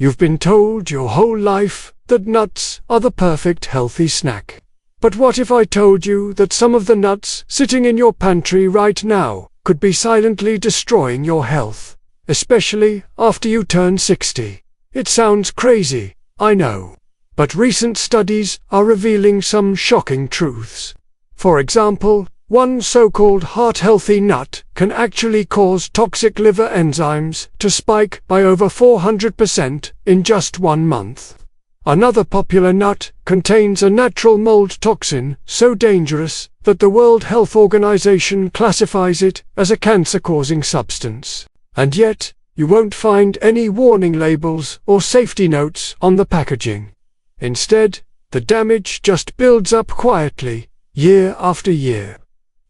You've been told your whole life that nuts are the perfect healthy snack. But what if I told you that some of the nuts sitting in your pantry right now could be silently destroying your health, especially after you turn 60? It sounds crazy, I know. But recent studies are revealing some shocking truths. For example, one so-called heart-healthy nut can actually cause toxic liver enzymes to spike by over 400% in just 1 month. Another popular nut contains a natural mold toxin so dangerous that the World Health Organization classifies it as a cancer-causing substance. And yet, you won't find any warning labels or safety notes on the packaging. Instead, the damage just builds up quietly, year after year.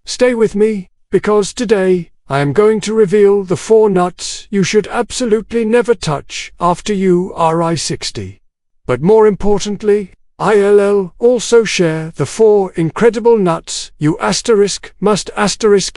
Stay with me, because today, I am going to reveal the 4 nuts you should absolutely never touch after you are 60. But more importantly, I'll also share the 4 incredible nuts you must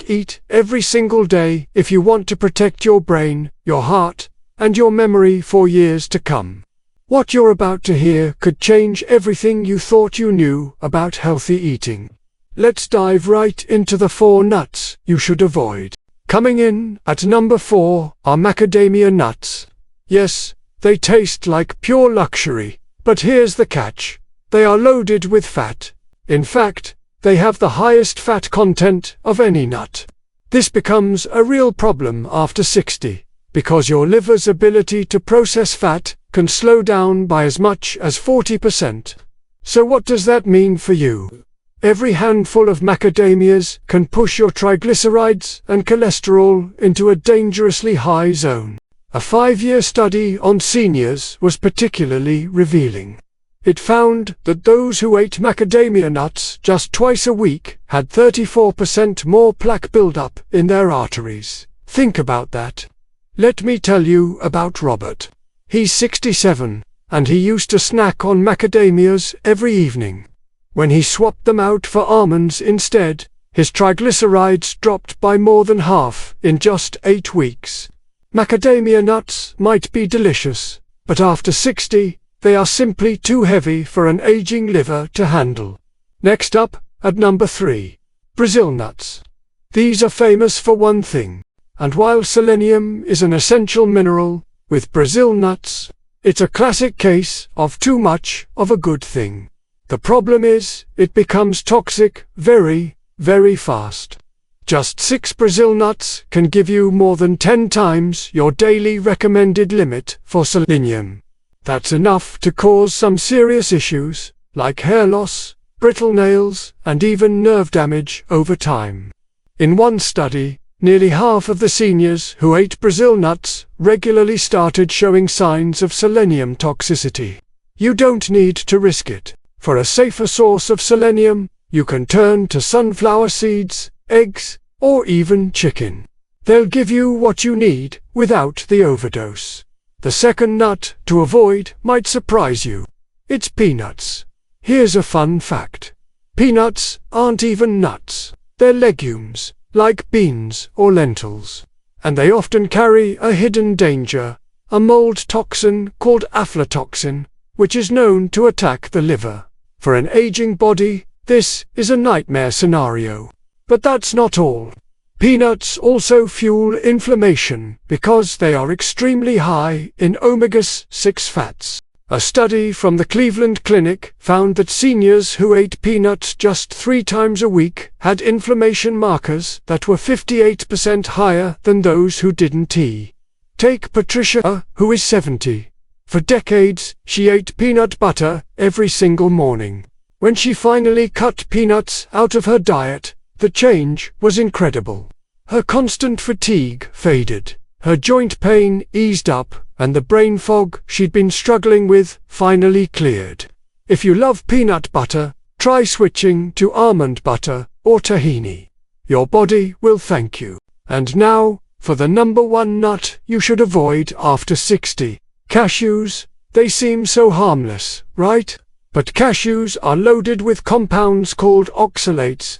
eat every single day if you want to protect your brain, your heart, and your memory for years to come. What you're about to hear could change everything you thought you knew about healthy eating. Let's dive right into the 4 nuts you should avoid. Coming in at number 4 are macadamia nuts. Yes, they taste like pure luxury, but here's the catch. They are loaded with fat. In fact, they have the highest fat content of any nut. This becomes a real problem after 60, because your liver's ability to process fat can slow down by as much as 40%. So what does that mean for you? Every handful of macadamias can push your triglycerides and cholesterol into a dangerously high zone. A 5-year study on seniors was particularly revealing. It found that those who ate macadamia nuts just twice a week had 34% more plaque buildup in their arteries. Think about that. Let me tell you about Robert. He's 67, and he used to snack on macadamias every evening. When he swapped them out for almonds instead, his triglycerides dropped by more than half in just 8 weeks. Macadamia nuts might be delicious, but after 60, they are simply too heavy for an aging liver to handle. Next up, at number 3, Brazil nuts. These are famous for one thing, and while selenium is an essential mineral, with Brazil nuts, it's a classic case of too much of a good thing. The problem is, it becomes toxic very, very fast. Just 6 Brazil nuts can give you more than 10 times your daily recommended limit for selenium. That's enough to cause some serious issues, like hair loss, brittle nails, and even nerve damage over time. In one study, nearly half of the seniors who ate Brazil nuts regularly started showing signs of selenium toxicity. You don't need to risk it. For a safer source of selenium, you can turn to sunflower seeds, eggs, or even chicken. They'll give you what you need without the overdose. The second nut to avoid might surprise you. It's peanuts. Here's a fun fact. Peanuts aren't even nuts. They're legumes, like beans or lentils. And they often carry a hidden danger, a mold toxin called aflatoxin, which is known to attack the liver. For an aging body, this is a nightmare scenario. But that's not all. Peanuts also fuel inflammation because they are extremely high in omega-6 fats. A study from the Cleveland Clinic found that seniors who ate peanuts just 3 times a week had inflammation markers that were 58% higher than those who didn't eat. Take Patricia, who is 70. For decades, she ate peanut butter every single morning. When she finally cut peanuts out of her diet, the change was incredible. Her constant fatigue faded, her joint pain eased up, and the brain fog she'd been struggling with finally cleared. If you love peanut butter, try switching to almond butter or tahini. Your body will thank you. And now, for the number 1 nut you should avoid after 60. Cashews. They seem so harmless, right? But cashews are loaded with compounds called oxalates.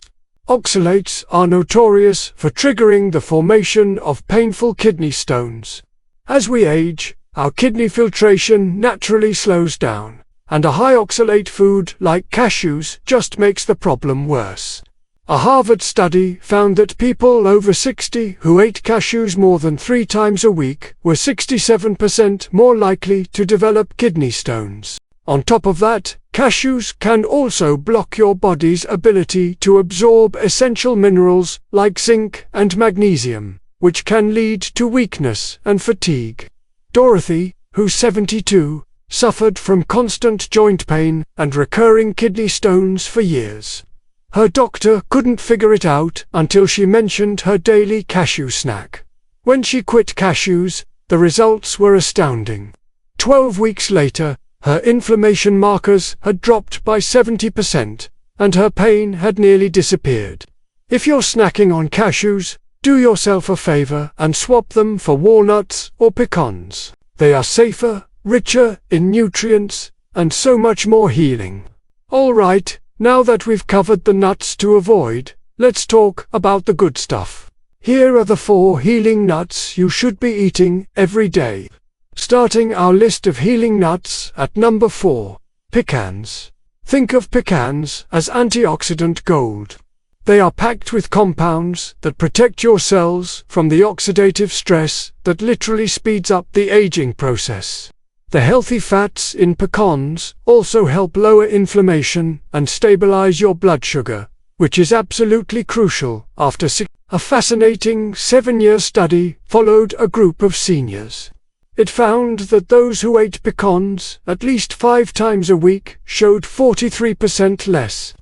Oxalates are notorious for triggering the formation of painful kidney stones. As we age, Our kidney filtration naturally slows down, and a high oxalate food like cashews just makes the problem worse. A Harvard study found that people over 60 who ate cashews more than 3 times a week were 67% more likely to develop kidney stones. On top of that, cashews can also block your body's ability to absorb essential minerals like zinc and magnesium, which can lead to weakness and fatigue. Dorothy, who's 72, suffered from constant joint pain and recurring kidney stones for years. Her doctor couldn't figure it out until she mentioned her daily cashew snack. When she quit cashews, the results were astounding. 12 weeks later, her inflammation markers had dropped by 70%, and her pain had nearly disappeared. If you're snacking on cashews, do yourself a favor and swap them for walnuts or pecans. They are safer, richer in nutrients, and so much more healing. All right, now that we've covered the nuts to avoid, let's talk about the good stuff. Here are the 4 healing nuts you should be eating every day. Starting our list of healing nuts at number 4, pecans. Think of pecans as antioxidant gold. They are packed with compounds that protect your cells from the oxidative stress that literally speeds up the aging process. The healthy fats in pecans also help lower inflammation and stabilize your blood sugar, which is absolutely crucial after A fascinating 7-year study followed a group of seniors. It found that those who ate pecans at least 5 times a week showed 43% less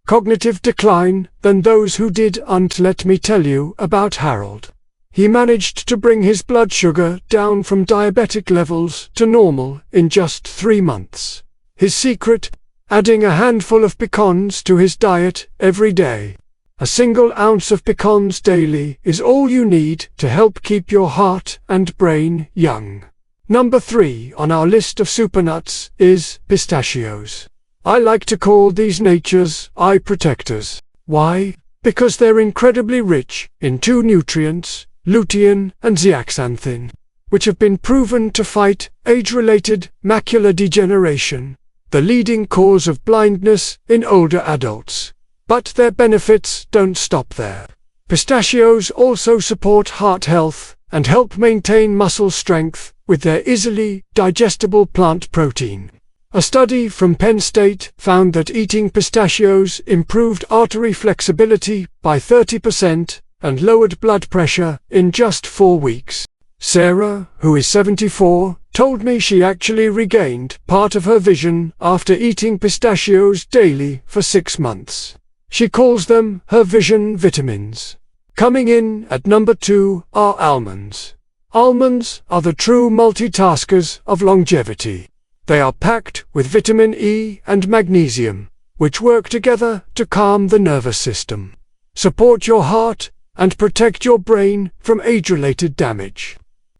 cognitive decline than those who didn't. Let me tell you about Harold. He managed to bring his blood sugar down from diabetic levels to normal in just 3 months. His secret? Adding a handful of pecans to his diet every day. A single ounce of pecans daily is all you need to help keep your heart and brain young. Number 3 on our list of supernuts is pistachios. I like to call these nature's eye protectors. Why? Because they're incredibly rich in 2 nutrients, lutein and zeaxanthin, which have been proven to fight age-related macular degeneration, the leading cause of blindness in older adults. But their benefits don't stop there. Pistachios also support heart health and help maintain muscle strength with their easily digestible plant protein. A study from Penn State found that eating pistachios improved artery flexibility by 30% and lowered blood pressure in just 4 weeks. Sarah, who is 74, told me she actually regained part of her vision after eating pistachios daily for 6 months. She calls them her vision vitamins. Coming in at number 2 are almonds. Almonds are the true multitaskers of longevity. They are packed with vitamin E and magnesium, which work together to calm the nervous system, support your heart, and protect your brain from age-related damage.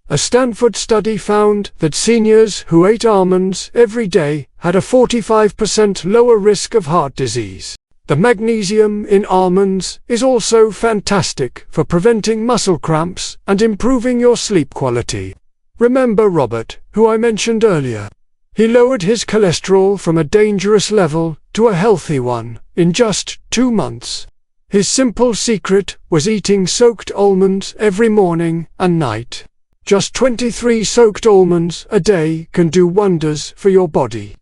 A Stanford study found that seniors who ate almonds every day had a 45% lower risk of heart disease. The magnesium in almonds is also fantastic for preventing muscle cramps and improving your sleep quality. Remember Robert, who I mentioned earlier? He lowered his cholesterol from a dangerous level to a healthy one in just 2 months. His simple secret was eating soaked almonds every morning and night. Just 23 soaked almonds a day can do wonders for your body.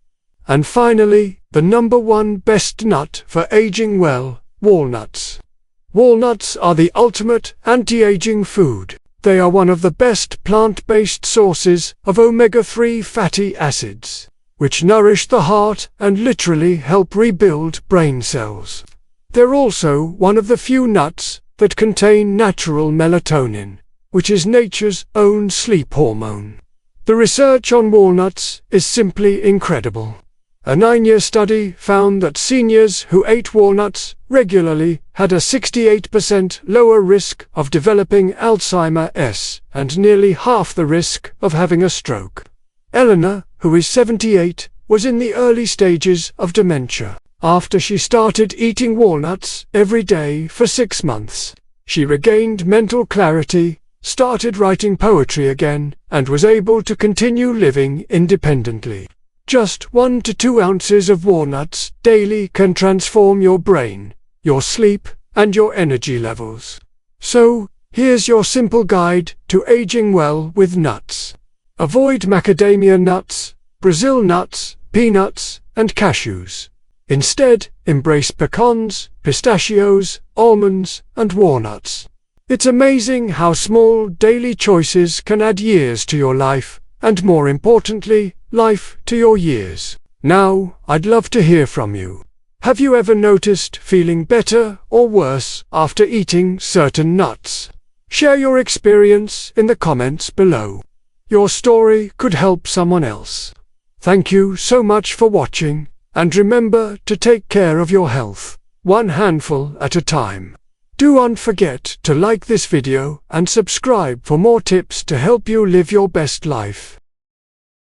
And finally, the number 1 best nut for aging well, walnuts. Walnuts are the ultimate anti-aging food. They are one of the best plant-based sources of omega-3 fatty acids, which nourish the heart and literally help rebuild brain cells. They're also one of the few nuts that contain natural melatonin, which is nature's own sleep hormone. The research on walnuts is simply incredible. A 9-year study found that seniors who ate walnuts regularly had a 68% lower risk of developing Alzheimer's and nearly half the risk of having a stroke. Eleanor, who is 78, was in the early stages of dementia. After she started eating walnuts every day for 6 months, she regained mental clarity, started writing poetry again, and was able to continue living independently. Just 1 to 2 ounces of walnuts daily can transform your brain, your sleep, and your energy levels. So, here's your simple guide to aging well with nuts. Avoid macadamia nuts, Brazil nuts, peanuts, and cashews. Instead, embrace pecans, pistachios, almonds, and walnuts. It's amazing how small daily choices can add years to your life, and more importantly, life to your years. Now, I'd love to hear from you. Have you ever noticed feeling better or worse after eating certain nuts? Share your experience in the comments below. Your story could help someone else. Thank you so much for watching, and remember to take care of your health, one handful at a time. Do not forget to like this video and subscribe for more tips to help you live your best life.